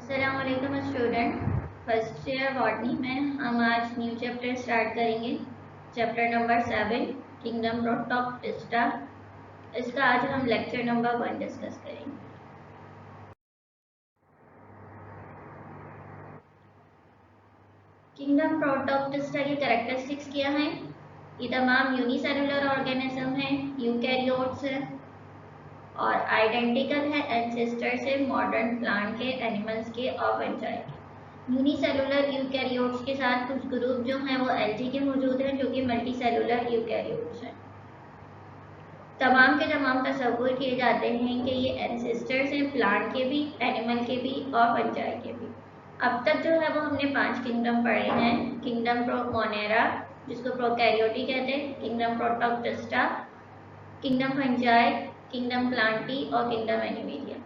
अस्सलामुअलैकुम student. First year botany में हम आज न्यू चैप्टर स्टार्ट करेंगे। Chapter number 7 kingdom Protoctista. इसका आज हम लेक्चर नंबर 1 डिस्कस करेंगे। किंगडम प्रोटोक्टिस्टा की कैरेक्टरिस्टिक्स क्या हैं? ये तमाम यूनिसेलुलर ऑर्गेनिज्म हैं, यूकैरियोट्स हैं और आइडेंटिकल है एंसेस्टर से मॉडर्न प्लांट के, एनिमल्स के और फंजाई के। यूनिसेलुलर यूकैरियोट्स के साथ कुछ ग्रुप जो हैं वो एल्गी के मौजूद हैं जो कि मल्टी सेलुलर यूकैरियोट्स हैं। तमाम के तमाम तस्वुर किए जाते हैं कि ये एंसेस्टर्स हैं प्लांट के भी, एनिमल के भी और फंजाई के भी। अब तक जो है वो हमने 5 किंगडम पढ़े हैं। किंगडम मोनेरा जिसको प्रोकैरियोटी कहते हैं, kingdom protoctista, kingdom fungi, kingdom plantae और kingdom animalia.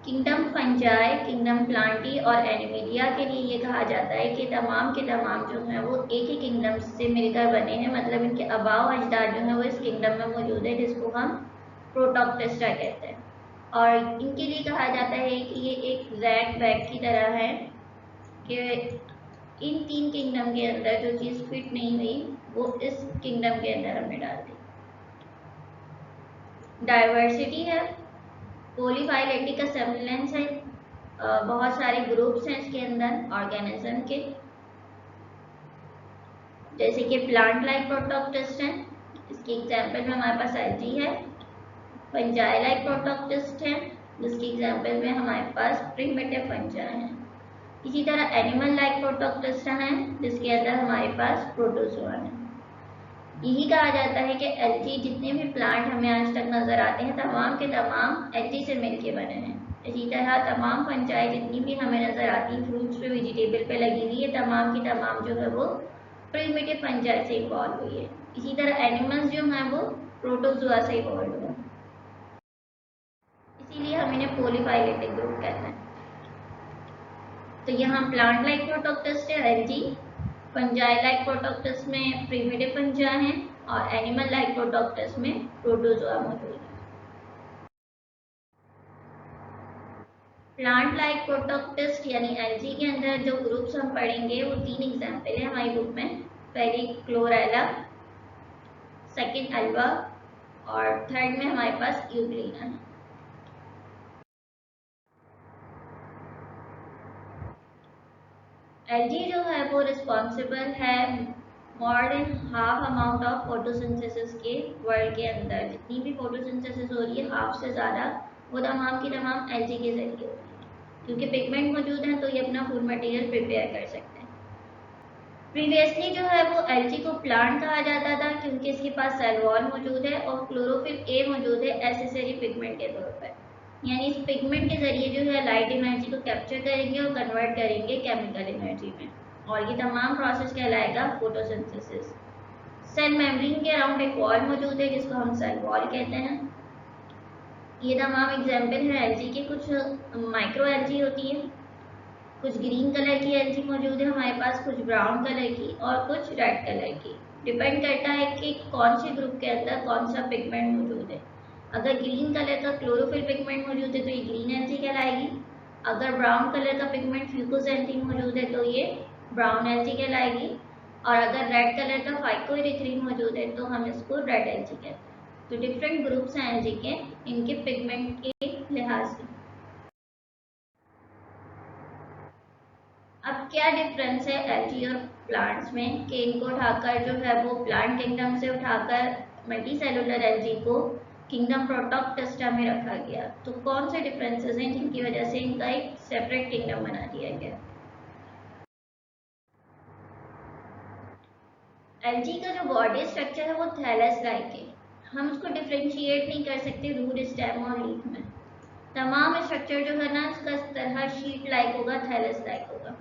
Kingdom fungi, kingdom plantae और एनिमेलिया के लिए ये कहा जाता है कि तमाम के तमाम जो हैं वो एक ही किंगडम से मिलकर बने हैं, मतलब इनके अबाव अजदाद जो हैं वो इस किंगडम में मौजूद है जिसको हम प्रोटोक्टिस्टा कहते हैं। और इनके लिए कहा जाता है कि ये एक रैट बैग की तरह है कि इन 3 किंगडम के अंदर जो चीज़ फिट नहीं हुई वो इस किंगडम के अंदर हमने डाल दी। डाइवर्सिटी है, पॉलीफाइलेटिक असेंबलेंस है, बहुत सारे ग्रुप्स हैं इसके अंदर ऑर्गेनिज्म के, जैसे कि प्लांट लाइक प्रोटोक्टिस्ट हैं। इसकी एग्जांपल में हमारे पास एल्गी है। फंजाई लाइक प्रोटोक्टिस्ट है जिसकी एग्जांपल में हमारे पास प्रिमिटिव फंजाई हैं। इसी तरह एनिमल लाइक प्रोटोक्टिस्ट हैं जिसके अंदर हमारे पास प्रोटोजोआ है। यही कहा जाता है कि एल्गी, जितने भी प्लांट हमें आज तक नजर आते हैं तमाम के तमाम एल्गी से मिलके बने हैं। इसी तरह तमाम फंजाई जितनी भी हमें नजर आती है फ्रूट्स पे, वेजिटेबल पे लगी हुई है, तमाम की तमाम जो है वो प्रिमिटिव फंजाई से इवॉल्व हुई है। इसी तरह एनिमल्स जो हैं वो प्रोटोजोआ से इवॉल्व हुए, इसीलिए हम इन्हें पॉलीफाइलेटिक ग्रुप कहते हैं। तो यहाँ प्लांट लाइक प्रोटोक्टिस्ट है एल्गी, फंजाई लाइक प्रोटोक्टिस्ट में प्रिमिटिव फंजाई हैं और एनिमल लाइक प्रोटोक्टिस्ट में प्रोटोजोआ मौजूद है। प्लांट लाइक प्रोटोक्टिस्ट यानी एल्गी के अंदर जो ग्रुप्स हम पढ़ेंगे वो 3 एग्जाम्पल है हमारी बुक में। पहली क्लोरेला, सेकंड अल्वा और थर्ड में हमारे पास यूग्लिना है। एल्गी जो है वो रिस्पॉन्सिबल है more than half amount of photosynthesis के वर्ल्ड के अंदर। जितनी भी फोटोसिंथेसिस हो रही है हाफ से ज़्यादा वो तमाम की तमाम एल्गी के जरिए हो रही है, क्योंकि पिगमेंट मौजूद हैं तो ये अपना फूड मटेरियल प्रिपेयर कर सकते हैं। प्रीवियसली जो है वो एल्गी को प्लांट कहा जाता था क्योंकि इसके पास सेल वॉल मौजूद है और क्लोरोफिल ए मौजूद है एसेसरी पिगमेंट के तौर पर। यानी इस पिगमेंट के जरिए जो है लाइट एनर्जी को कैप्चर करेंगे और कन्वर्ट करेंगे केमिकल एनर्जी में, और ये तमाम प्रोसेस कहलाएगा फोटोसिंथेसिस। सेल मेम्ब्रेन के अराउंड एक वॉल मौजूद है जिसको हम सेल वॉल कहते हैं। ये तमाम एग्जाम्पल है एल्गी के। कुछ माइक्रो एल्गी होती है, कुछ ग्रीन कलर की एल्गी मौजूद है हमारे पास, कुछ ब्राउन कलर की और कुछ रेड कलर की। डिपेंड करता है कि कौन से ग्रुप के अंदर कौन सा पिगमेंट मौजूद है। अगर ग्रीन कलर का क्लोरोफिल पिगमेंट मौजूद है तो ये ग्रीन एल्गी कहलाएगी। अगर ब्राउन कलर का पिगमेंट फ्यूकोसेंटीन मौजूद है तो ये ब्राउन एल्गी कहलाएगी। और अगर रेड कलर का फाइकोइरिथ्रिन मौजूद है तो हम इसको रेड एल्गी कहते हैं। तो डिफरेंट ग्रुप्स हैं एल्गी के इनके पिगमेंट के लिहाज से। अब क्या डिफरेंस है एल्गी और प्लांट्स में कि इनको उठाकर जो है वो प्लांट किंगडम से उठाकर मल्टी सेलुलर एल्गी को किंगडम प्रोटोक्टिस्टा में रखा गया। तो कौन से डिफरेंसेस हैं जिनकी वजह से इनका एक सेपरेट किंगडम बना दिया गया? एल्गी का जो बॉडी स्ट्रक्चर है वो थैलस लाइक है। हम उसको डिफ्रेंशिएट नहीं कर सकते रूट, स्टेम और लीफ में। तमाम स्ट्रक्चर जो है ना उसका इस तरह शीट लाइक होगा, थैलस लाइक होगा,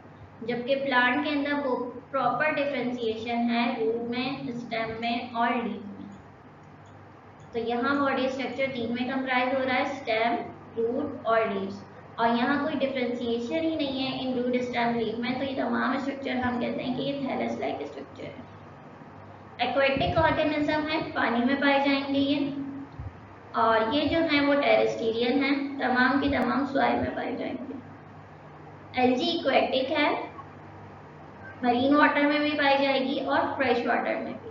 जबकि प्लांट के अंदर वो प्रॉपर डिफ्रेंशिएशन है रूट में, स्टेम में और लीफ में। तो यहाँ बॉडी स्ट्रक्चर 3 में कंप्राइज हो रहा है, स्टेम, रूट और लीव्स, और यहाँ कोई डिफ्रेंशिएशन ही नहीं है इन रूट, स्टेम, लीफ में। तो ये तमाम स्ट्रक्चर हम कहते हैं कि ये थैलस लाइक स्ट्रक्चर है। एक्वेटिक ऑर्गेनिज्म है, पानी में पाए जाएंगे ये, और ये जो है वो टेरेस्टेरियन है, तमाम की तमाम सॉइल में पाए जाएंगे। एल्गी इक्वेटिक है, मरीन वाटर में भी पाई जाएगी और फ्रेश वाटर में भी।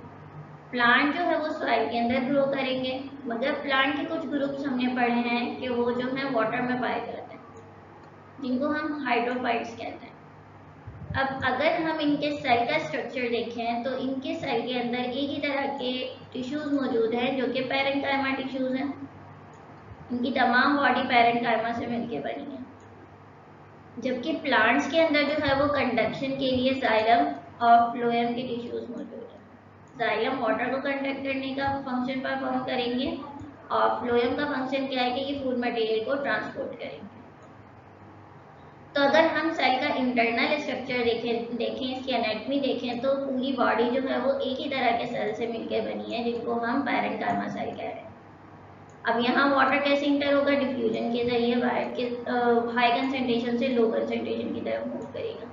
प्लांट जो है वो सॉइल के अंदर ग्रो करेंगे, मगर प्लांट के कुछ ग्रुप्स हमने पढ़े हैं कि वो जो है वाटर में पाए जाते हैं, जिनको हम हाइड्रोफाइट्स कहते हैं। अब अगर हम इनके सेल का स्ट्रक्चर देखें तो इनके सेल के अंदर एक ही तरह के टिश्यूज मौजूद हैं जो कि पैरेंकाइमा टिश्यूज हैं। इनकी तमाम बॉडी पैरेंकाइमा से मिलकर बनी है। जबकि प्लांट्स के अंदर जो है वो कंडक्शन के लिए जाइलम और फ्लोएम के टिश्यूज मौजूद है। जाइलम वाटर को कंडक्ट करने का फंक्शन परफॉर्म करेंगे और फ्लोएम का फंक्शन क्या है कि ये फूड मटेरियल को ट्रांसपोर्ट करेंगे। तो अगर हम सेल का इंटरनल स्ट्रक्चर देखें इसकी एनाटॉमी देखें तो पूरी बॉडी जो है वो एक ही तरह के सेल से मिलकर बनी है, जिनको हम पैरेंकाइमा सेल कह रहे हैं। अब यहाँ वाटर कैसे इंटर होगा? डिफ्यूजन के जरिए वायर के हाई कंसेंट्रेशन से लो कंसेंट्रेशन की तरफ मूव करेगा।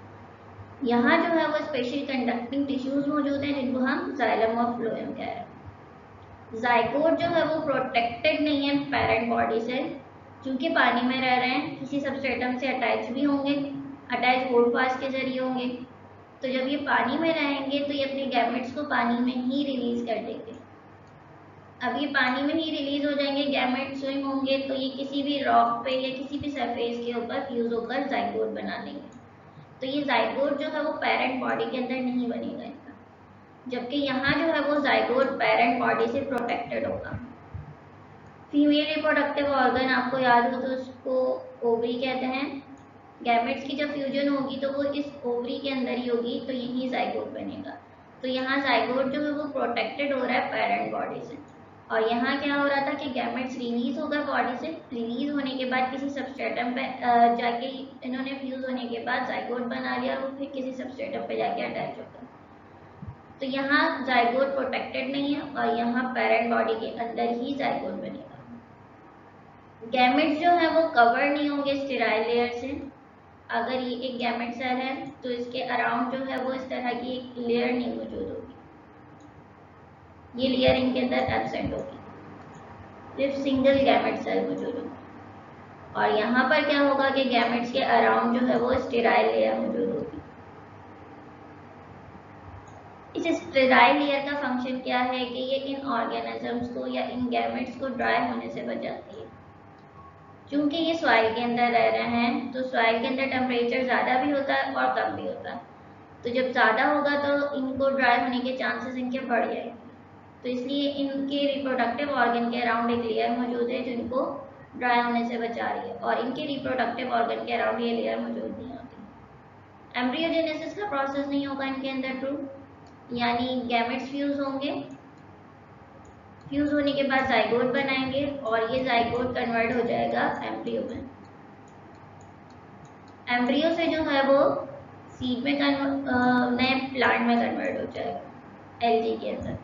यहाँ जो है वो स्पेशल कंडक्टिंग टिश्यूज मौजूद हैं, जिनको हम जाइलम और फ्लोएम कह रहे हैं। जाइगोट जो है वो प्रोटेक्टेड नहीं है पेरेंट बॉडी से, क्योंकि पानी में रह रहे हैं, किसी सबस्ट्रेटम से अटैच भी होंगे, अटैच होल्ड पास के जरिए होंगे। तो जब ये पानी में रहेंगे तो ये अपने गैमेट्स को पानी में ही रिलीज कर देंगे। अब ये पानी में ही रिलीज हो जाएंगे, गैमेट स्विम होंगे, तो ये किसी भी रॉक पे या किसी भी सरफेस के ऊपर फ्यूज होकर जाइगोट बना देंगे। तो ये जाइगोट जो है वो पेरेंट बॉडी के अंदर नहीं बनेगा इनका, जबकि यहाँ जो है वो जाइगोट पेरेंट बॉडी से प्रोटेक्टेड होगा। फीमेल रिप्रोडक्टिव ऑर्गन आपको याद हो तो उसको ओवरी कहते हैं। गैमेट्स की जब फ्यूजन होगी तो वो इस ओवरी के अंदर ही होगी, तो यही जाइगोट बनेगा। तो यहाँ जाइगोट जो है वो प्रोटेक्टेड हो रहा है पेरेंट बॉडी से। और यहाँ क्या हो रहा था कि गैमेट्स रिलीज होगा बॉडी से, रिलीज होने के बाद किसी सबस्ट्रेटम पे जाके इन्होंने फ्यूज होने के बाद जाइगोट बना लिया और वो फिर किसी सबस्ट्रेटम पे जाके अटैच होगा। तो यहाँ जाइगोट प्रोटेक्टेड नहीं है और यहाँ पेरेंट बॉडी के अंदर ही जाइगोट बनेगा। गैमेट्स जो है वो कवर नहीं होंगे स्टेराइल लेयर से। अगर ये एक गैमेट सेल है तो इसके अराउंड जो है वो इस तरह की एक लेयर नहीं मौजूद होगी, ये लेयर इनके अंदर एब्सेंट होगी, सिर्फ सिंगल गैमेट सेल मौजूद होगी। और यहाँ पर क्या होगा कि गैमेट्स के अराउंड जो है वो स्टेराइल लेयर मौजूद होगी। इस स्टेराइल लेयर का फंक्शन क्या है कि ये इन ऑर्गेनिजम्स को या इन गैमेट्स को ड्राई होने से बचाती है। क्योंकि ये सॉइल के अंदर रह रहे हैं तो सॉइल के अंदर टेम्परेचर ज़्यादा भी होता है और कम भी होता है। तो जब ज़्यादा होगा तो इनको ड्राई होने के चांसेस इनके बढ़ जाएंगे। तो इसलिए इनके रिप्रोडक्टिव ऑर्गन के अराउंड एक लेयर मौजूद है जो इनको ड्राई होने से बचा रही है, और इनके रिप्रोडक्टिव ऑर्गन के अराउंड ये लेयर मौजूद नहीं होती। एम्ब्रियोजेनेसिस का प्रोसेस नहीं होगा इनके अंदर ट्रू, यानी गैमेट्स फ्यूज होंगे, फ्यूज होने के बाद जाइगोट बनाएंगे और ये जाइगोट कन्वर्ट हो जाएगा एम्ब्रियो में। एम्ब्रियो से जो है वो सीड में नए प्लांट में कन्वर्ट हो जाएगा एल्गी के अंदर।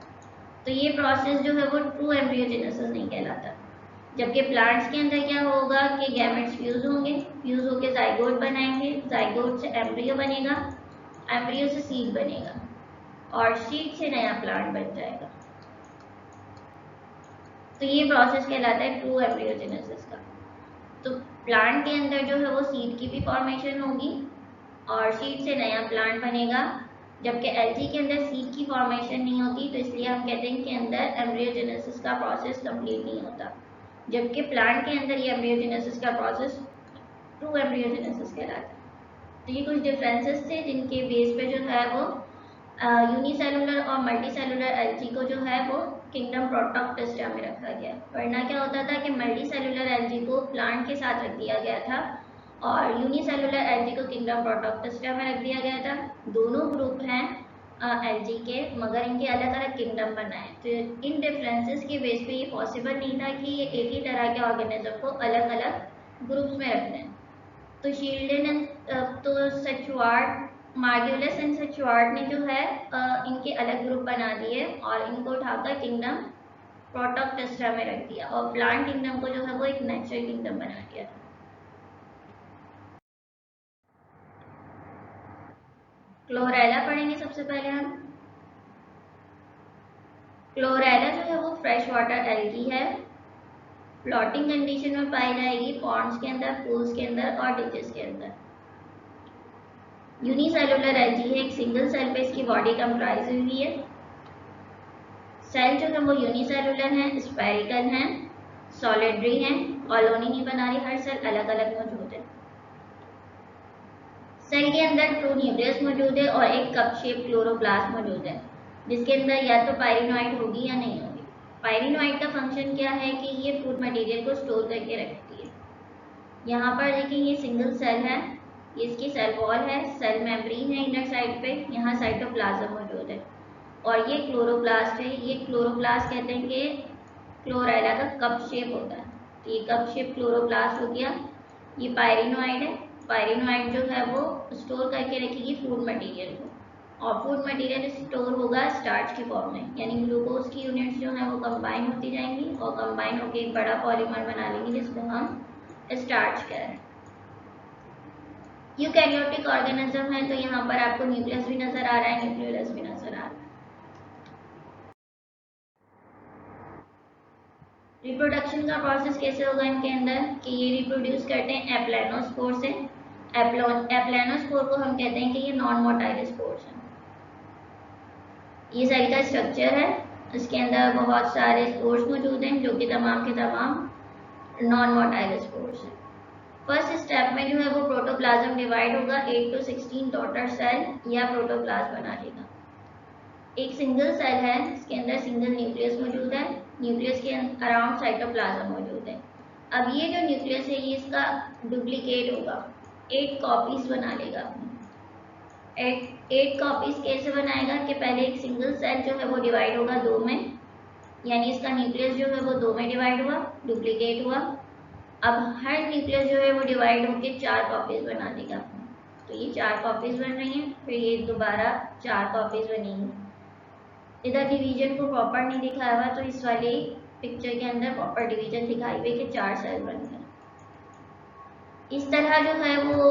तो ये प्रोसेस जो है वो ट्रू एम्ब्रियोजेनेसिस नहीं कहलाता। जबकि प्लांट्स के अंदर क्या होगा कि गैमेट्स फ्यूज होंगे, फ्यूज होकर जाइगोट बनाएंगे, जाइगोट से एम्ब्रियो बनेगा, एम्ब्रियो से सीड बनेगा और सीड से नया प्लांट बन जाएगा। तो ये प्रोसेस कहलाता है ट्रू एम्ब्रियोजेनेसिस का। तो प्लांट के अंदर जो है वो सीड की भी फॉर्मेशन होगी और सीड से नया प्लांट बनेगा, जबकि एल्गी के अंदर सीड की फॉर्मेशन नहीं होती, तो इसलिए हम कहते हैं कि अंदर एम्ब्रियोजेनेसिस का प्रोसेस कंप्लीट नहीं होता। जबकि प्लांट के अंदर ये एम्ब्रियोजेनेसिस का प्रोसेस ट्रू एम्ब्रियोजेनेसिस कहलाता है। तो ये कुछ डिफरेंसेस थे जिनके बेस पे जो है वो यूनिसेलुलर और मल्टीसेलुलर एल्गी को जो है वो किंगडम प्रोटोक्टेस्टा में रखा गया। वरना क्या होता था कि मल्टीसेलुलर एल्गी को प्लांट के साथ रख दिया गया था और यूनिसेलुलर एल्गी को किंगडम प्रोटोक्टेस्टा में रख दिया गया था। दोनों ग्रुप हैं एल्गी के, मगर इनके अलग अलग किंगडम बनाए। तो इन डिफरेंसेस के बेस पे ये पॉसिबल नहीं था कि ये एक ही तरह के ऑर्गेनिज्म को अलग अलग ग्रुप्स में रख दें। तो शील्डन तो सचवार्ट, मार्ग्यूलस एंड सचवार्ट ने जो है इनके अलग ग्रुप बना दिए और इनको उठाकर किंगडम प्रोटोक्टेस्टा में रख दिया और प्लांट किंगडम को जो है वो एक नेचुरल किंगडम बना दिया था। क्लोरेला पढ़ेंगे सबसे पहले हम। क्लोरेला जो है वो फ्रेश वाटर एल्गी है, फ्लोटिंग कंडीशन में पाई जाएगी पॉन्ड्स के अंदर, पूल्स के अंदर और डिचेस के अंदर। यूनिसेलुलर एलजी है, एक सिंगल सेल पे इसकी बॉडी कंप्राइज हुई है। सेल जो है वो यूनिसेलुलर है, स्फेरिकल है, सॉलिडरी है, कॉलोनी नहीं बना रही, हर सेल अलग अलग मौजूद है। सेल के अंदर ट्रू न्यूक्लियस मौजूद है और एक कप शेप क्लोरोप्लास्ट मौजूद है, जिसके अंदर या तो पायरिनोइड होगी या नहीं होगी। पायरिनोइड का फंक्शन क्या है कि ये फूड मटेरियल को स्टोर करके रखती है। यहाँ पर देखिए ये सिंगल सेल है, ये इसकी सेल वॉल है, सेल मेम्ब्रेन है इनर साइड पे, यहाँ साइटोप्लाज्म मौजूद है और ये क्लोरोप्लास्ट है। ये क्लोरोप्लास्ट कहते हैं कि क्लोरेला का कप शेप होता है, तो ये कप शेप क्लोरोप्लास्ट हो गया। ये पायरिनोइड है, पायरिनोइड जो है वो स्टोर करके रखेगी फूड मटेरियल को और फूड मटेरियल स्टोर होगा स्टार्च के फॉर्म में, यानी ग्लूकोज की यूनिट्स जो है वो कंबाइन होती जाएंगी और कंबाइन होकर एक बड़ा पॉलीमर बना लेंगे जिसको हम स्टार्च कह रहे हैं। यूकैरियोटिक ऑर्गेनिज्म है, तो यहाँ पर आपको न्यूक्लियस भी नजर आ रहा है, न्यूक्लियोलस भी नजर आ रहा है। रिप्रोडक्शन का प्रोसेस कैसे होगा इनके अंदर कि ये रिप्रोड्यूस करते हैं एप्लानोस्पोर से। एप्लानोस्पोर को हम कहते हैं कि ये नॉन मोटाइल स्पोर्स हैं। ये सेल का स्ट्रक्चर है, इसके अंदर बहुत सारे स्पोर्स मौजूद हैं जो कि तमाम के तमाम नॉन मोटाइल स्पोर्स हैं। फर्स्ट स्टेप में जो है वो प्रोटोप्लाज्म डिवाइड होगा, 8 to 16 डॉटर सेल या प्रोटोप्लाज्म बना लेगा। एक सिंगल सेल है, इसके अंदर सिंगल न्यूक्लियस मौजूद है, न्यूक्लियस के अराउंड साइटोप्लाज्म मौजूद है। अब ये जो न्यूक्लियस है ये इसका डुप्लीकेट होगा, 8 कॉपीज बना लेगा। 8 कॉपीज कैसे बनाएगा कि पहले एक सिंगल सेल जो है वो डिवाइड होगा 2 में, यानी इसका न्यूक्लियस जो है वो 2 में डिवाइड हुआ, डुप्लीकेट हुआ। अब हर न्यूक्लियस जो है वो डिवाइड होकर 4 कॉपीज बना देगा। तो ये 4 कॉपीज बन रही हैं, फिर ये दोबारा 4 कॉपीज बनेंगी। इधर डिवीजन को प्रॉपर नहीं दिखाया हुआ, तो इस वाली पिक्चर के अंदर प्रॉपर डिवीजन दिखाई हुई कि 4 सेल बन गए। इस तरह जो है वो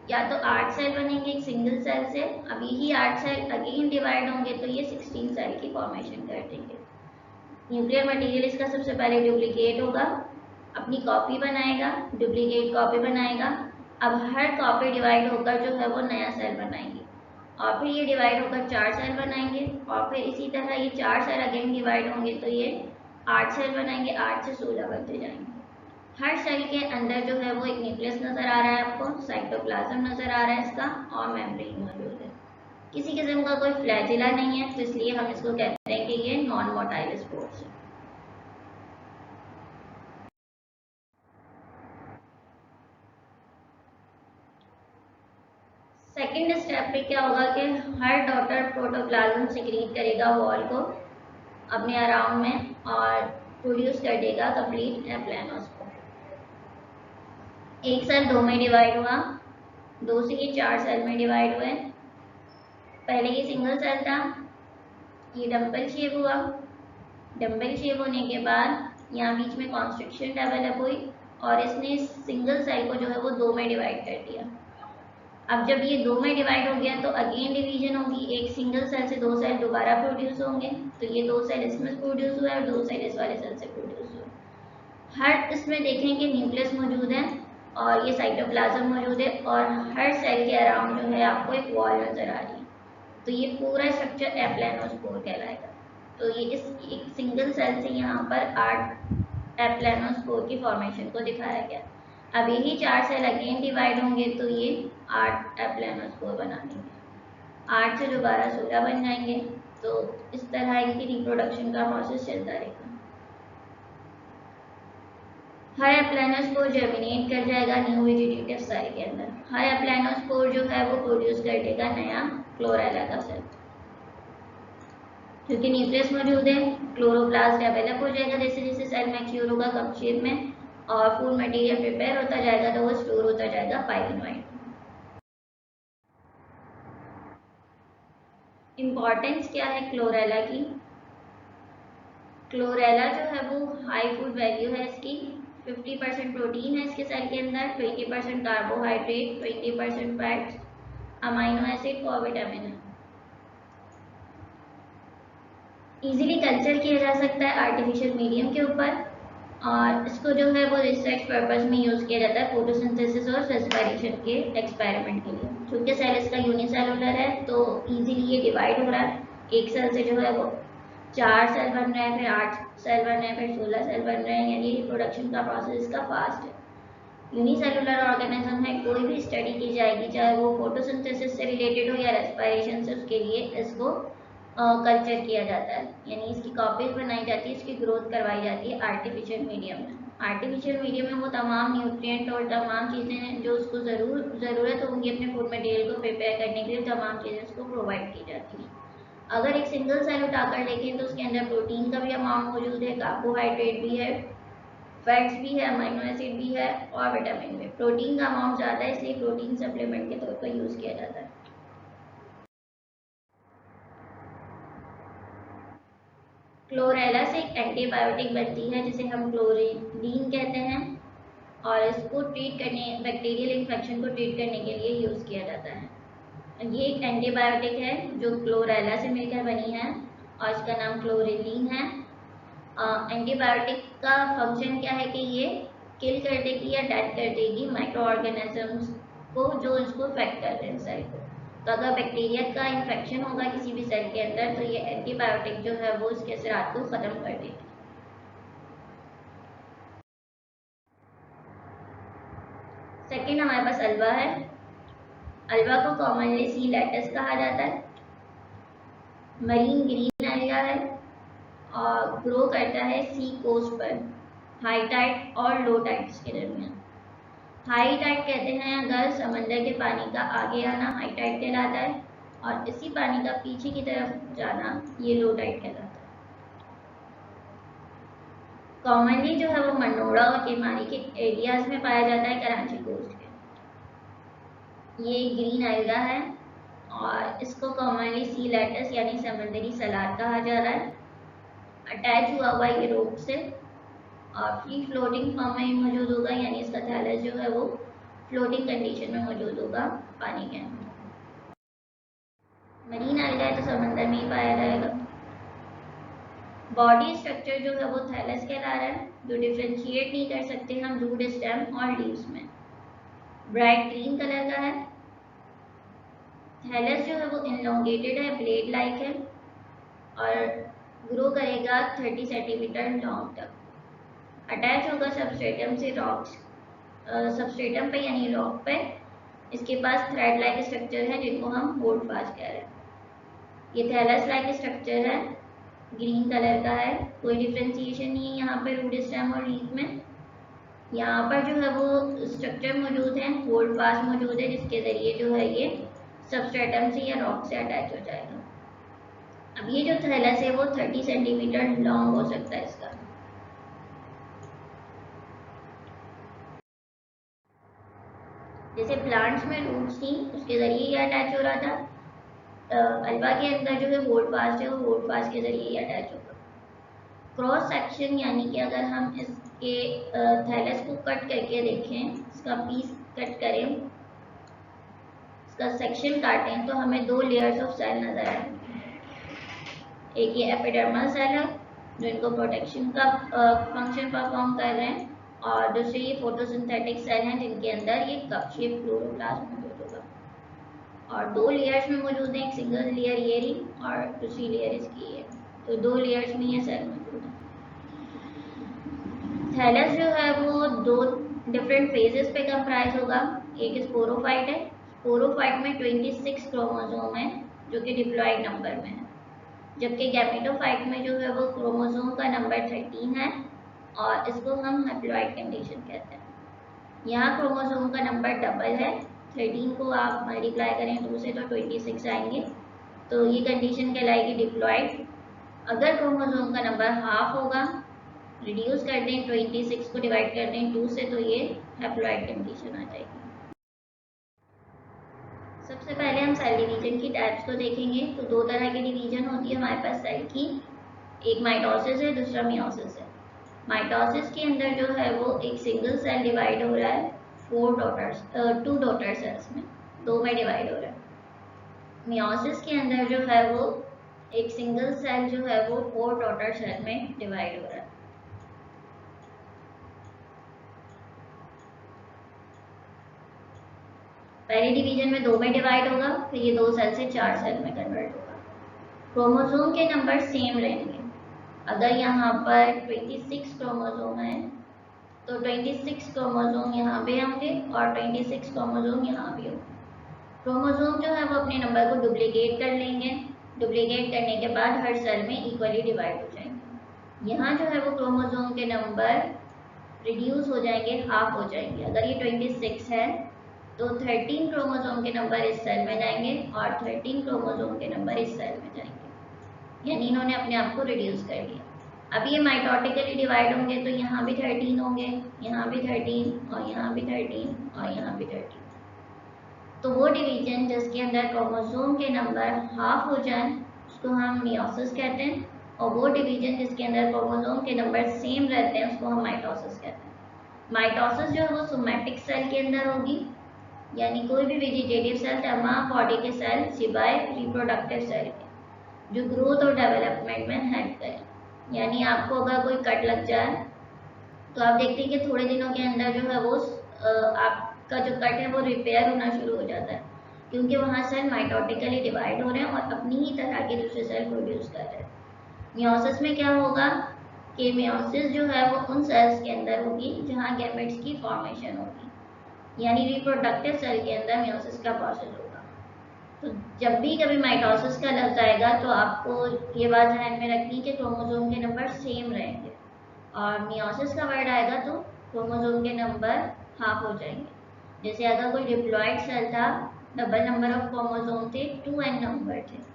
या तो 8 सेल बनेंगे एक सिंगल सेल से, अब यही 8 सेल अगेन डिवाइड होंगे तो ये 16 सेल की फॉर्मेशन कर देंगे। न्यूक्लियर मटेरियल इसका सबसे पहले डुप्लीकेट होगा, अपनी कॉपी बनाएगा, डुप्लीकेट कॉपी बनाएगा। अब हर कॉपी डिवाइड होकर जो है वो नया सेल बनाएंगे और फिर ये डिवाइड होकर 4 सेल बनाएंगे और फिर इसी तरह ये 4 सेल अगेन डिवाइड होंगे तो ये 8 सेल बनाएंगे, 8 से 16 बनते जाएंगे। हर सेल के अंदर जो है वो एक न्यूक्लियस नजर आ रहा है आपको, साइटोप्लाज्म नजर आ रहा है इसका और मेम्ब्रेन मौजूद है। किसी किस्म का कोई फ्लैजिला नहीं है, तो इसलिए हम इसको कहते हैं कि ये नॉन मोटाइल स्पोर्स है। सेकेंड स्टेप पे क्या होगा कि हर डॉटर प्रोटोप्लाज्म सिक्रीट करेगा वॉल को अपने अराउंड में और प्रोड्यूस कर देगा कंप्लीट एप्लानोस्पोर। एक सेल 2 में डिवाइड हुआ, 2 से ये 4 सेल में डिवाइड हुए। पहले ये सिंगल सेल था, ये डम्बल शेप हुआ, डम्बल शेप होने के बाद यहाँ बीच में कॉन्स्ट्रिक्शन डेवलप हुई और इसने सिंगल सेल को जो है वो 2 में डिवाइड कर दिया। अब जब ये 2 में डिवाइड हो गया तो अगेन डिवीजन होगी, एक सिंगल सेल से 2 सेल दोबारा प्रोड्यूस होंगे, तो ये 2 सेल इसमें प्रोड्यूस हुआ और 2 सेल इस वाले सेल से प्रोड्यूस हुए। हर इसमें देखें कि न्यूक्लियस मौजूद है और ये साइटोप्लाज्म मौजूद है और हर सेल के अराउंड जो है आपको एक वॉल नजर आ रही है, तो ये पूरा स्ट्रक्चर एप्लानोस्पोर कहलाएगा। तो ये इस एक सिंगल सेल से यहाँ पर 8 एप्लानोस्पोर की फॉर्मेशन को दिखाया गया। अब यही 4 सेल अगेन डिवाइड होंगे तो ये 8 एप्लानोस्पोर बना देंगे, 8 से दोबारा 16 बन जाएंगे। तो इस तरह इनकी रिप्रोडक्शन का प्रोसेस चलता रहेगा। हर एप्लानोस्पोर जर्मिनेट कर जाएगा न्यू वेजिटेटिव सेल के अंदर। हर एप्लानोस्पोर जो है वो प्रोड्यूस कर देगा नया क्लोरेला का सेल, क्योंकि न्यूक्लियस मौजूद है, क्लोरोप्लास्ट डेवलप हो जाएगा जैसे जैसे सेल मैच्योर होगा कप शेप में और फूड मटेरियल प्रिपेयर होता जाएगा तो वो स्टोर होता जाएगा पायरिनोइड। इम्पॉर्टेंस क्या है क्लोरेला की? क्लोरेला जो है वो हाई फूड वैल्यू है इसकी, 50% प्रोटीन है इसके सेल के अंदर, 20% कार्बोहाइड्रेट, 20% फैट्स, अमाइनो एसिड और विटामिन है। इजीली कल्चर किया जा सकता है आर्टिफिशियल मीडियम के ऊपर और इसको जो है वो रिसर्च पर्पस में यूज़ किया जाता है फोटोसिंथेसिस और रेस्पिरेशन के एक्सपेरिमेंट के लिए। चूँकि सेल इसका यूनिसेलुलर है तो इजीली ये डिवाइड हो रहा है। एक सेल से जो है वो 4 सेल बन रहे हैं, फिर 8 सेल बन रहे हैं, फिर 16 सेल बन रहे हैं, यानी रिप्रोडक्शन का प्रोसेस इसका फास्ट है। यूनिसेलुलर ऑर्गेनिज्म है, कोई भी स्टडी की जाएगी चाहे वो फोटोसिंथेसिस से रिलेटेड हो या रेस्पिरेशन से, उसके लिए इसको कल्चर किया जाता है, यानी इसकी कॉपीज बनाई जाती है, इसकी ग्रोथ करवाई जाती है आर्टिफिशियल मीडियम में। आर्टिफिशियल मीडियम में वो तमाम न्यूट्रिएंट और तमाम चीज़ें हैं जो उसको ज़रूरत होंगी अपने फूड मटेरियल को प्रिपेयर करने के लिए, तमाम चीज़ें उसको प्रोवाइड की जाती हैं। अगर एक सिंगल सेल उठाकर देखें तो उसके अंदर प्रोटीन का भी अमाउंट मौजूद है, कार्बोहाइड्रेट भी है, फैट्स भी है, अमीनो एसिड भी है और विटामिन भी। प्रोटीन का अमाउंट ज़्यादा है इसलिए प्रोटीन सप्लीमेंट के तौर पर यूज़ किया जाता है। क्लोरेला से एक एंटीबायोटिक बनती है जिसे हम क्लोरिडीन कहते हैं और इसको ट्रीट करने, बैक्टीरियल इन्फेक्शन को ट्रीट करने के लिए यूज़ किया जाता है। ये एक एंटीबायोटिक है जो क्लोरेला से मिलकर बनी है और इसका नाम क्लोरिडीन है। एंटीबायोटिक का फंक्शन क्या है कि ये किल कर देगी या डेड कर देगी माइक्रो ऑर्गेनिजम्स को जो इसको अफेक्ट कर रहे हैं सेल को। तो अगर बैक्टीरिया का इन्फेक्शन होगा किसी भी सेल के अंदर तो ये एंटीबायोटिक जो है वो इसके असरात को ख़त्म कर देगी। सेकेंड हमारे पास अल्वा है। अल्वा को कॉमनली सी लेटस कहा जाता है। मरीन ग्रीन एरिया है और ग्रो करता है सी कोस्ट पर, हाई टाइड और लो टाइड्स के दरमियान। हाई टाइड कहते हैं अगर समंदर के पानी का आगे आना हाई टाइड कहलाता है और इसी पानी का पीछे की तरफ जाना ये लो टाइड कहलाता है। कॉमनली जो है वो मंडोरा और केमारी के एरियाज में पाया जाता है, कराची कोस्ट के। ये ग्रीन एरिया है और इसको कॉमनली सी लेटस यानी समंदरी सलाद कहा जा रहा है। अटैच हुआ हुआ ये रोप से और फ्री फ्लोटिंग फॉर्म में मौजूद होगा, यानी इसका थैलस जो है वो फ्लोटिंग कंडीशन में मौजूद होगा पानी के अंदर। मरीन एल्गा है तो समंदर में ही पाया जाएगा। बॉडी स्ट्रक्चर जो है वो थैलस कहला रहा है, जो डिफ्रेंशिएट नहीं कर सकते हम रूट, स्टेम और लीव्स में। ब्राइट ग्रीन कलर का है। थैलस जो है वो इनलोंगेटेड है, ब्लेड लाइक है और ग्रो करेगा 30 सेंटीमीटर लॉन्ग तक। अटैच होगा सबस्ट्रेटम से रॉक्स, सबस्ट्रेटम पे यानी रॉक पे। इसके पास थ्रेड लाइक स्ट्रक्चर है जिनको हम होल्ड फास्ट कह रहे हैं। ये थैलस लाइक स्ट्रक्चर है, ग्रीन कलर का है, कोई डिफ्रेंशिएशन नहीं है यहाँ पे रूट, स्टेम और लीफ में। यहाँ पर जो है वो स्ट्रक्चर मौजूद है, होल्ड फास्ट मौजूद है जिसके ज़रिए जो है ये सबस्ट्रेटम से या रॉक से अटैच हो जाएगा। अब ये जो थैलस है वो 30 सेंटीमीटर लॉन्ग हो सकता है इसका। जैसे प्लांट्स में रूट्स थी उसके ज़रिए ये अटैच हो रहा था, अल्वा के अंदर जो है होल्ड फास्ट है, वो होल्ड फास्ट के ज़रिए ये अटैच होगा। क्रॉस सेक्शन यानी कि अगर हम इसके थैलस को कट करके देखें, इसका पीस कट करें, इसका सेक्शन काटें तो हमें दो लेयर्स ऑफ सेल नज़र आएंगे। एक ये एपिडर्मल सेल है जो इनको प्रोटेक्शन का फंक्शन परफॉर्म कर रहे हैं और दूसरी ये फोटोसिंथेटिक सेल हैं जिनके अंदर ये कप शेप क्लोरोप्लास्ट मौजूद होगा। और दो लेयर्स में मौजूद है, एक सिंगल लेयर ये रही और दूसरी लेयर इसकी है, तो दो लेयर्स में ये सेल मौजूद है। थैलस जो है वो दो डिफरेंट फेजेस पे कंप्राइज होगा। एक स्पोरोफाइट है, स्पोरोफाइट में 26 क्रोमोसोम है जो कि डिप्लॉयड नंबर में है, जबकि गैमेटोफाइट में जो है वो क्रोमोसोम का नंबर 13 है और इसको हम हैप्लॉइड कंडीशन कहते हैं। यहाँ क्रोमोसोम का नंबर डबल है, 13 को आप मल्टीप्लाई करें 2 से तो 26 आएंगे, तो ये कंडीशन कहलाएगी डिप्लॉयड। अगर क्रोमोसोम का नंबर हाफ होगा, रिड्यूस कर दें 26 को डिवाइड कर दें 2 से, तो ये हैप्लॉइड कंडीशन आ जाएगी। सबसे पहले हम सेल डिवीजन की टाइप्स को देखेंगे। तो दो तरह की डिवीजन होती है हमारे पास सेल की, एक माइटोसिस है, दूसरा मियोसिस है। माइटोसिस के अंदर जो है वो एक सिंगल सेल डिवाइड हो रहा है टू डॉटर सेल्स में, दो में डिवाइड हो रहा है। मियोसिस के अंदर जो है वो एक सिंगल सेल जो है वो 4 डॉटर सेल में डिवाइड हो रहा है। पहले डिवीजन में 2 में डिवाइड होगा, फिर ये 2 सेल से 4 सेल में कन्वर्ट होगा। क्रोमोसोम के नंबर सेम रहेंगे। अगर यहाँ पर 26 क्रोमोसोम है तो 26 क्रोमोसोम यहाँ पे होंगे और 26 क्रोमोसोम यहाँ भी होंगे। क्रोमोसोम जो है वो अपने नंबर को डुप्लीकेट कर लेंगे। डुप्लीकेट करने के बाद हर सेल में इक्वली डिवाइड हो जाएंगे। यहाँ जो है वो क्रोमोसोम के नंबर रिड्यूस हो जाएंगे, हाफ हो जाएंगे। अगर ये 26 है तो 13 क्रोमोसोम के नंबर इस सेल में जाएंगे और 13 क्रोमोसोम के नंबर इस सेल में जाएंगे, यानी इन्होंने अपने आप को रिड्यूस कर लिया। अब ये माइटोटिकली डिवाइड होंगे तो यहाँ भी 13 होंगे, यहाँ भी 13 और यहाँ भी 13 और यहाँ भी 13। तो वो डिवीजन जिसके अंदर क्रोमोसोम के नंबर हाफ हो जाए उसको हम मियोसिस कहते हैं, और वो डिवीजन जिसके अंदर क्रोमोसोम के नंबर सेम रहते हैं उसको हम माइटोसिस कहते हैं। माइटोसिस जो है वो सोमैटिक सेल के अंदर होगी, यानी कोई भी वेजिटेटिव सेल तमाम बॉडी के सेल सिवाय रिप्रोडक्टिव सेल के जो ग्रोथ और डेवलपमेंट में हेल्प करें। यानी आपको अगर कोई कट लग जाए तो आप देखते हैं कि थोड़े दिनों के अंदर जो है वो आपका जो कट है वो रिपेयर होना शुरू हो जाता है, क्योंकि वहाँ सेल माइटोटिकली डिवाइड हो रहे हैं और अपनी ही तरह के दूसरे सेल प्रोड्यूस कर रहे हैं। मियोसिस में क्या होगा कि मियोसिस जो है वो उन सेल्स के अंदर होगी जहाँ गैमेट्स की फॉर्मेशन होगी, यानी रिप्रोडक्टिव सेल के अंदर मियोसिस का प्रोसेस होगा। तो जब भी कभी माइटोसिस का लफ्ज आएगा तो आपको ये बात ध्यान में रखनी कि क्रोमोसोम के नंबर सेम रहेंगे, और मियोसिस का वर्ड आएगा तो क्रोमोसोम के नंबर हाफ हो जाएंगे। जैसे अगर कोई डिप्लॉयड सेल था, डबल नंबर ऑफ क्रोमोसोम थे, 2n नंबर थे।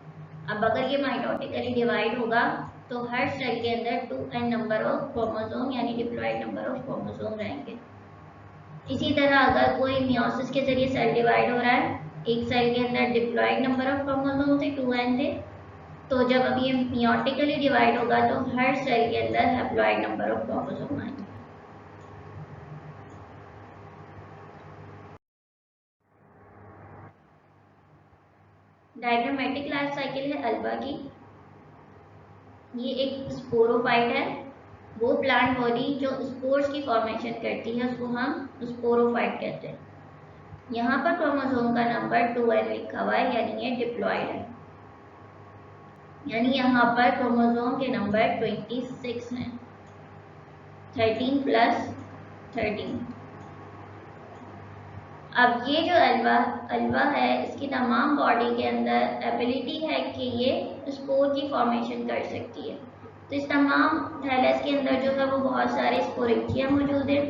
अब अगर ये माइटोटिकली डिवाइड होगा तो हर सेल के अंदर 2n नंबर ऑफ क्रोमोसोम यानी डिप्लॉयड नंबर ऑफ क्रोमोसोम रहेंगे। इसी तरह अगर कोई मियोसिस के जरिए सेल डिवाइड हो रहा है, एक सेल के अंदर डिप्लॉयड नंबर ऑफ क्रोमोसोम थे 2n थे, तो जब अब ये मियोटिकली डिवाइड होगा तो हर सेल के अंदर हैप्लॉयड नंबर ऑफ क्रोमोसोम आएंगे। डायग्रामेटिक लाइफ साइकिल है अल्बा की। ये एक स्पोरोफाइट है, वो प्लांट बॉडी जो स्पोर्स की फॉर्मेशन करती है उसको हम स्पोरोफाइट कहते हैं। यहाँ पर क्रोमोसोम का नंबर 2n लिखा हुआ है, यानी ये डिप्लॉयड है, यानी यहाँ पर क्रोमोसोम के नंबर 26 हैं, 13 प्लस 13। अब ये जो अल्वा है इसकी तमाम बॉडी के अंदर एबिलिटी है कि ये स्पोर की फॉर्मेशन कर सकती है। तो इस तमाम थैलस के अंदर जो है वो बहुत सारे स्पोरेंजिया मौजूद है,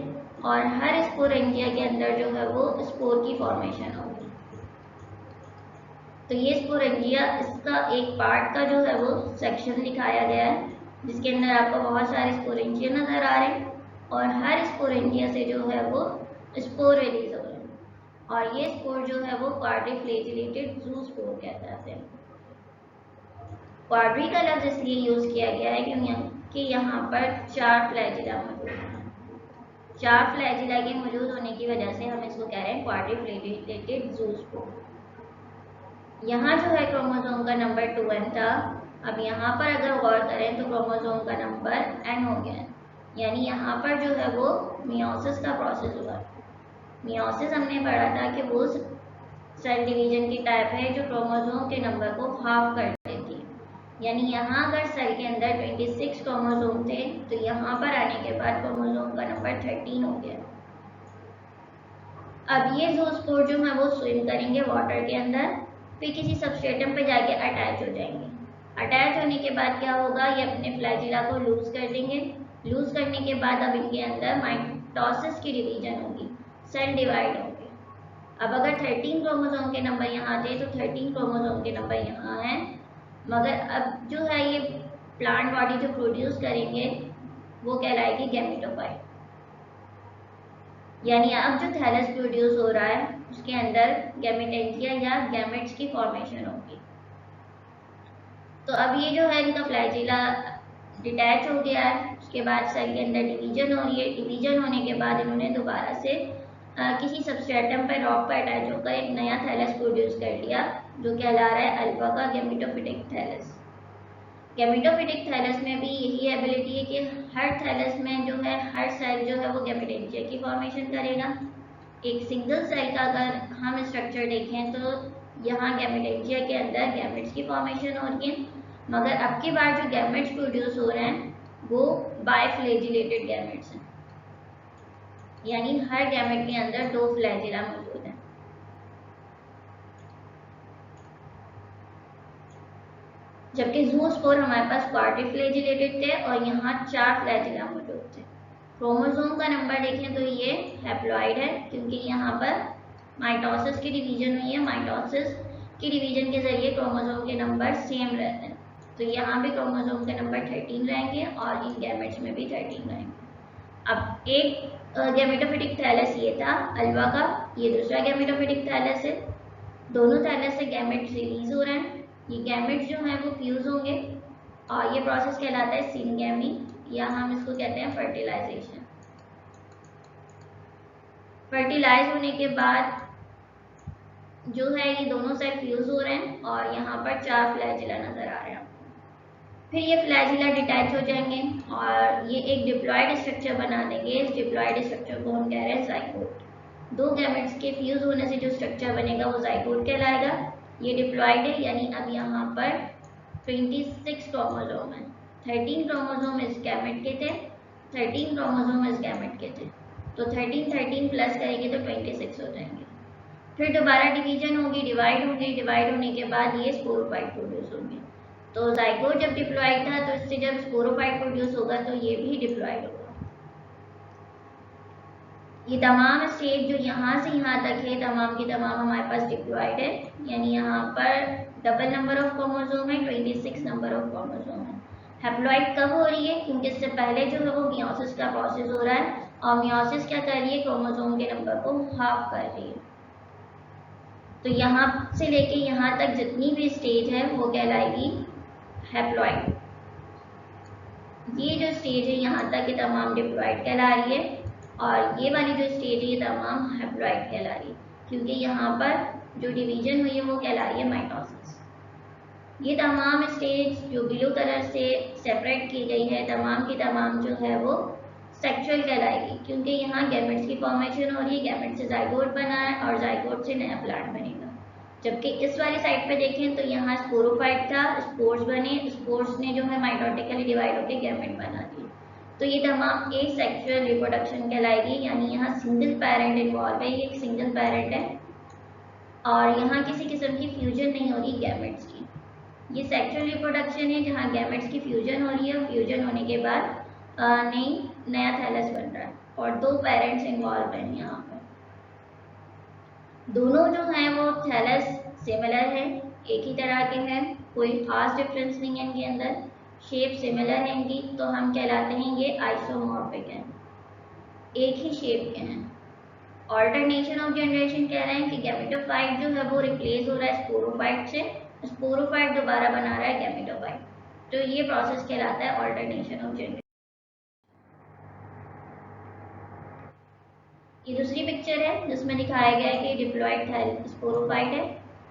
और हर स्पोरेंजिया के अंदर जो है वो स्पोर की फॉर्मेशन होगी। तो ये स्पोरेंजिया इसका एक पार्ट का जो है वो सेक्शन दिखाया गया है, जिसके अंदर आपको बहुत सारे स्पोरेंजिया नजर आ रहे हैं, और हर स्पोरेंजिया से जो है वो स्पोर रिलीज हो रहे हैं, और ये स्पोर जो है वो क्वाड्रिफ्लैजिलेटेड जू स्पोर कहलाते हैं। क्वाड्री का लफ्ज इसलिए यूज किया गया है क्योंकि यहाँ पर 4 फ्लैजिला मौजूद है। 4 फ्लैजिला के मौजूद होने की वजह से हम इसको कह रहे हैं क्वाड्रिफ्लैजिलेटेड जू स्पोर। यहाँ जो है क्रोमोसोम का नंबर 2n था, अब यहाँ पर अगर गौर करें तो क्रोमोसोम का नंबर n हो गया है, यानी यहाँ पर जो है वो मियोसिस का प्रोसेस हुआ। मियोसिस हमने पढ़ा था कि वो सेल डिवीजन की टाइप है जो क्रोमोसोम के नंबर को हाफ कर देती है, यानी यहाँ अगर सेल के अंदर 26 क्रोमोसोम थे तो यहाँ पर आने के बाद क्रोमोसोम का नंबर 13 हो गया। अब ये ज़ूस्पोर जो है वो स्विम करेंगे वाटर के अंदर, फिर किसी सबस्ट्रेटम पे जाके अटैच हो जाएंगे। अटैच होने के बाद क्या होगा, ये अपने फ्लैजिला को लूज कर देंगे। लूज करने के बाद अब इनके अंदर माइटोसिस की डिवीजन होगी, सेल डिवाइड होंगे। अब अगर 13 क्रोमोसोम के नंबर यहाँ थे तो 13 क्रोमोसोम के नंबर यहाँ हैं, मगर अब जो है ये प्लांट बॉडी जो प्रोड्यूस करेंगे वो कहलाएगी गैमेटोफाइट, यानी अब जो थैलस प्रोड्यूस हो रहा है उसके अंदर गैमेटेंजिया या गैमेट्स की फॉर्मेशन होगी। तो अब ये जो है इनका फ्लैजिला डिटैच हो गया है, उसके बाद सेल के अंदर डिवीजन हो रही है। डिवीजन होने के बाद इन्होंने दोबारा से किसी सबस्ट्रेटम पर रॉक पर अटैच होकर एक नया थैलस प्रोड्यूस कर लिया जो कहला रहा है अल्फा का गैमेटोफिटिक थैलस। गैमेटोफिटिक थैलस में भी यही एबिलिटी है कि हर थैलस में जो है हर सेल जो है वो गैमेटेंजिया की फॉर्मेशन करेगा। एक सिंगल सेल का अगर हम स्ट्रक्चर देखें तो यहाँ गैमेटेंजिया के अंदर गैमेट्स की फॉर्मेशन हो रही है, मगर अब की बार जो गैमेट्स प्रोड्यूस हो रहे हैं वो बाइफ्लैजिलेटेड गैमेट्स हैं, यानी हर गैमेट के अंदर 2 फ्लैजिला मौजूद हैं। जबकि ज़ूस्पोर हमारे पास क्वाड्रिफ्लैजिलेटेड थे और यहाँ 4 फ्लैजिला मौजूद थे। क्रोमोसोम का नंबर देखें तो ये हैप्लॉइड है, क्योंकि यहाँ पर माइटोसिस की डिवीजन हुई है। माइटोसिस की डिवीजन के जरिए क्रोमोसोम के नंबर सेम रहते हैं, तो यहाँ भी क्रोमोसोम के नंबर 13 रहेंगे और इन गैमेट्स में भी 13 रहेंगे। अब एक गैमेटोफिटिक थैलस ये था अल्वा का, ये दूसरा गैमेटोफिटिक थैलस है। दोनों थैलस से गैमेट्स रिलीज हो रहे हैं। ये गैमेट्स जो हैं वो फ्यूज होंगे और ये प्रोसेस कहलाता है सिनगैमी, या हम इसको कहते हैं फर्टिलाइजेशन। फर्टिलाइज होने के बाद जो है ये दोनों सेल फ्यूज हो रहे हैं और यहाँ पर 4 फ्लैजिला नजर आ रहे हैं। फिर ये फ्लैजिला डिटैच हो जाएंगे और ये एक डिप्लॉयड स्ट्रक्चर बना देंगे। इस डिप्लॉयड स्ट्रक्चर को हम कह रहे हैं जाइगोट। 2 गैमेट्स के फ्यूज होने से जो स्ट्रक्चर बनेगा वो जाइगोट कहलाएगा। ये डिप्लॉयड है, यानी अब यहाँ पर 26 क्रोमोसोम है। 13 क्रोमोसोम इस गैमेट के थे, 13 क्रोमोसोम इस गैमेट के थे, तो 13 प्लस करेंगे तो 26 हो जाएंगे। फिर दोबारा डिवीजन होगी, डिवाइड होगी, डिवाइड होने के बाद ये स्पोरोफाइट प्रोड्यूस होंगे। तो जाइगोट जब डिप्लॉयड था तो इससे जब स्पोरोफाइट प्रोड्यूस होगा तो ये भी डिप्लॉयड होगा। ये तमाम स्टेज जो यहाँ से यहाँ तक है तमाम की तमाम हमारे पास डिप्लॉयड है, यानी यहाँ पर डबल नंबर ऑफ क्रोमोसोम है, 26 नंबर ऑफ क्रोमोसोम है। हैप्लॉइड कब हो रही है? क्योंकि इससे पहले जो है वो मियोसिस का प्रोसेस हो रहा है और मियोसिस क्या कर रही है? क्रोमोसोम के नंबर को हाफ कर रही है। तो यहाँ से लेके यहाँ तक जितनी भी स्टेज है वो कहलाएगी हैप्लॉइड। ये जो स्टेज है यहाँ तक ये तमाम डिप्लॉइड कहला रही है और ये वाली जो स्टेज है ये तमाम हैप्लॉइड कहला रही है, क्योंकि यहाँ पर जो डिवीजन हुई है वो कहला रही है माइटोसिस। ये तमाम स्टेज जो ब्लू कलर से सेपरेट की गई है तमाम की तमाम जो है वो सेक्सुअल कहलाएगी, क्योंकि यहाँ गैमेट्स की फॉर्मेशन हो रही है, गैमेट से जाइगोट बना है और जाइगोट से नया प्लांट बनेगा। जबकि इस वाली साइड पे देखें तो यहाँ स्पोरोफाइट था, स्पोर्स बने, स्पोर्स ने जो है माइटोटिकली डिवाइड होकर गैमेट बना दिए। तो ये तमाम एक सेक्सुअल रिप्रोडक्शन कहलाएगी, यानी यहाँ सिंगल पेरेंट इन्वॉल्व है, ये एक सिंगल पेरेंट है और यहाँ किसी किस्म की फ्यूजन नहीं हो रही गैमेट्स की। ये सेक्सुअल रिप्रोडक्शन है जहाँ गैमेट्स की फ्यूजन हो रही है, फ्यूजन होने के बाद नया थैलस बन रहा है और 2 पेरेंट्स इन्वॉल्व हैं यहाँ पर। दोनों जो हैं वो थैलस सिमिलर है, एक ही तरह के हैं, कोई खास डिफरेंस नहीं है इनके अंदर, शेप सिमिलर है इनकी, तो हम कहलाते हैं ये आइसोमॉर्फिक हैं, एक ही शेप के हैं। ऑल्टरनेशन ऑफ जनरेशन कह रहे हैं कि गैमेटोफाइट जो है वो रिप्लेस हो रहा है स्पोरोफाइट से, स्पोरोफाइट दोबारा बना रहा है गैमेटोफाइट, तो ये प्रोसेस कहलाता है ऑल्टरनेशन ऑफ जनरेशन। ये दूसरी पिक्चर है जिसमें दिखाया गया है कि डिप्लॉयड स्पोरोफाइट है,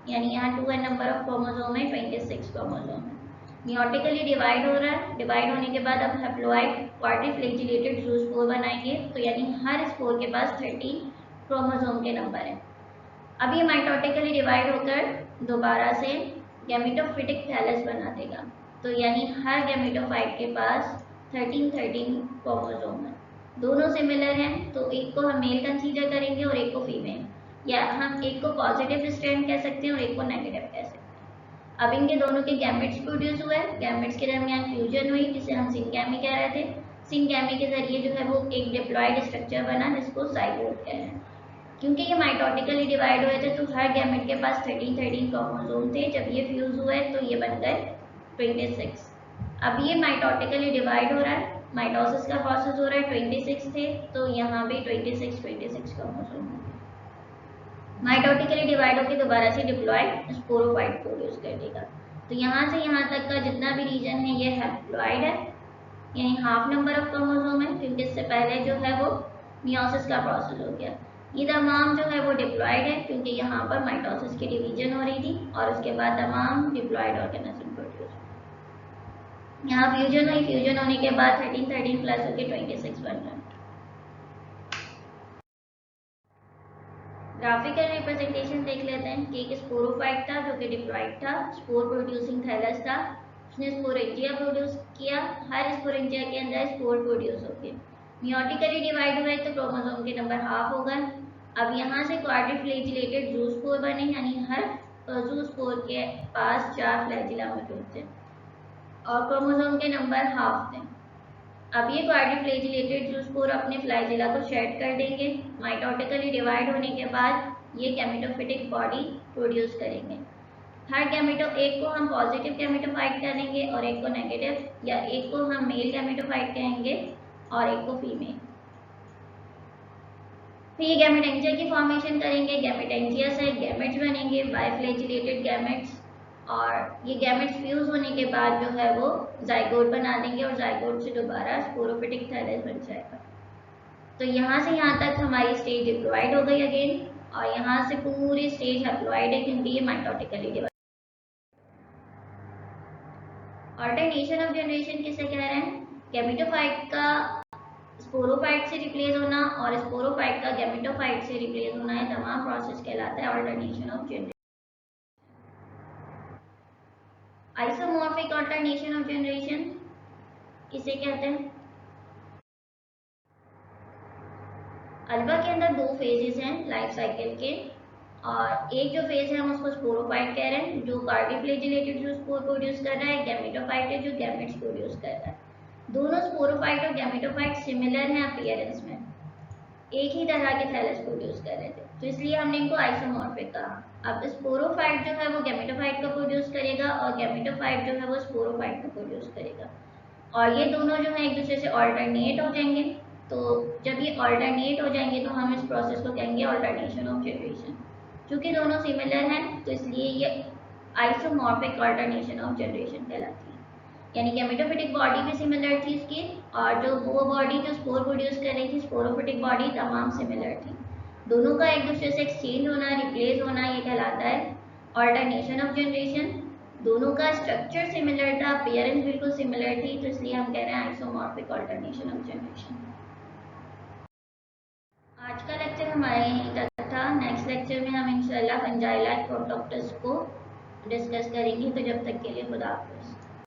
यानी यहाँ 2n नंबर ऑफ क्रोमोसोम है, 26 क्रोमोसोम है। मियोटिकली डिवाइड हो रहा है, डिवाइड होने के बाद अब हैप्लॉइड क्वाड्रिफ्लैजिलेटेड ज़ूस्पोर बनाएंगे, तो यानी हर स्पोर के पास 30 क्रोमोसोम के नंबर है। अब ये माइटोटिकली डिवाइड होकर दोबारा से गैमेटोफिटिक थैलस बना देगा, तो यानी हर गैमेटोफाइट के पास 13 क्रोमोसोम है, दोनों सिमिलर हैं, तो एक को हम मेल कंसीडर करेंगे और एक को फीमेल, या हम एक को पॉजिटिव स्ट्रैंड कह सकते हैं और एक को नेगेटिव कह सकते हैं। अब इनके दोनों के गैमेट्स प्रोड्यूस हुए, गैमेट्स के दरमियान फ्यूजन हुई जिसे हम सिनगैमी कह रहे थे। सिनगैमी के जरिए जो है वो एक डिप्लॉयड स्ट्रक्चर बना जिसको जाइगोट कह रहे हैं। क्योंकि ये माइटोटिकली डिवाइड हुए थे तो हर गैमेट के पास 13 क्रोमोसोम थे, जब ये फ्यूज हुए तो ये बन गए 26। अब ये माइटोटिकली डिवाइड हो रहा है, माइटोसिस का प्रोसेस हो रहा है, 26 थे तो यहाँ भी 26 क्रोमोसोम होंगे। माइटोटिकली डिवाइड होकर दोबारा से डिप्लॉयड स्पोरोफाइट प्रोड्यूस कर देगा। तो यहाँ से यहाँ तक का जितना भी रीजन है ये हैप्लॉइड है, यानी हाफ नंबर ऑफ क्रोमोसोम है, क्योंकि इससे पहले जो है वो मियोसिस का प्रोसेस हो गया। ये तमाम जो है वो डिप्लॉयड है, क्योंकि यहाँ पर माइटोसिस की डिवीजन हो रही थी और उसके बाद तमाम डिप्लॉयड ऑर्गेनिज्म प्रोड्यूस। यहाँ फ्यूजन हुई, फ्यूजन होने के बाद 13 प्लस होकर 26 बन रहा है। ग्राफिकल रिप्रेजेंटेशन देख लेते हैं कि एक स्पोरोफाइट था जो कि डिप्लॉइड था, स्पोर प्रोड्यूसिंग थैलस था, उसने स्पोरेंजिया प्रोड्यूस किया। हर स्पोरेंजिया के अंदर स्पोर प्रोड्यूस हो गए, मियोटिकली डिवाइड हुए तो क्रोमोसोम के नंबर हाफ हो गए। अब यहाँ से क्वाड्रिफ्लैजिलेटेड ज़ूस्पोर बने, यानी हर ज़ूस्पोर के पास 4 फ्लैजिला मौजूद थे और क्रोमोसोम के नंबर हाफ थे। अब ये क्वाड्रिफ्लैजिलेटेड ज़ूस्पोर अपने फ्लैजिला को शेड कर देंगे। माइटोटिकली डिवाइड होने के बाद ये गैमेटोफिटिक बॉडी प्रोड्यूस करेंगे। हर गैमेटो, एक को हम पॉजिटिव गैमेटोफाइट करेंगे और एक को नेगेटिव, या एक को हम मेल गैमेटोफाइट कहेंगे और एक को फीमेल। फिर ये गैमेटेंजिया की फॉर्मेशन करेंगे। गैमेटेंजिया से गैमेट्स बनेंगे, बाइफ्लैजिलेटेड गैमेट्स, और ये गैमेट्स फ्यूज होने के बाद जो है वो जाइगोट बना देंगे और जाइगोट से दोबारा स्पोरोफिटिक थैलस बन जाएगा। तो यहाँ से यहाँ तक हमारी स्टेज डिप्लॉइड हो गई अगेन, और यहाँ से पूरी स्टेज हैप्लॉइड है क्योंकि ये mitotically divide. Alternation of generation किसे कह रहे हैं? गैमेटोफाइट का स्पोरोफाइट से रिप्लेस होना और स्पोरोफाइट का गैमेटोफाइट से रिप्लेस होना है, तमाम प्रोसेस कहलाता है alternation of generation. Isomorphic alternation of generation किसे कहते हैं? अल्वा के अंदर 2 फेजेस हैं लाइफ साइकिल के, और एक जो फेज है हम उसको स्पोरोफाइट कह रहे हैं, जो कार्डियोफ्लैजिलेटेड जो स्पोर प्रोड्यूस कर रहा है। गैमेटोफाइट है जो गैमेट्स प्रोड्यूस कर रहा है। दोनों स्पोरोफाइट और गैमेटोफाइट सिमिलर हैं अपीयरेंस में, एक ही तरह के थैलस प्रोड्यूस कर रहे थे, तो इसलिए हमने इनको आइसोमॉर्फिक कहा। अब स्पोरोफाइट जो है वो गैमेटोफाइट को प्रोड्यूस करेगा और गैमेटोफाइट जो है वो स्पोरोफाइट को प्रोड्यूस करेगा, और ये दोनों जो है एक दूसरे से ऑल्टरनेट हो जाएंगे। तो जब ये ऑल्टरनेट हो जाएंगे तो हम इस प्रोसेस को कहेंगे ऑल्टरनेशन ऑफ जनरेशन। चूंकि दोनों सिमिलर हैं तो इसलिए ये आइसोमॉर्फिक ऑल्टरनेशन ऑफ जनरेशन कहलाती है। यानी गैमेटोफिटिक बॉडी भी सिमिलर थी इसकी, और जो वो बॉडी जो स्पोर प्रोड्यूस कर रही थी, स्पोरोफिटिक बॉडी, तमाम सिमिलर थी। दोनों का एक दूसरे से एक्सचेंज होना, रिप्लेस होना, ये कहलाता है ऑल्टरनेशन ऑफ जनरेशन। दोनों का स्ट्रक्चर सिमिलर था, अपीयरेंस बिल्कुल सिमिलर थी, तो इसलिए हम कह रहे हैं आइसोमॉर्फिक ऑल्टरनेशन ऑफ जनरेशन। आज का लेक्चर हमारे यहीं तक था। नेक्स्ट लेक्चर में हम इंशाल्लाह फंजाइला प्रोटोप्टस को डिस्कस करेंगे। तो जब तक के लिए खुदा हाफिज़।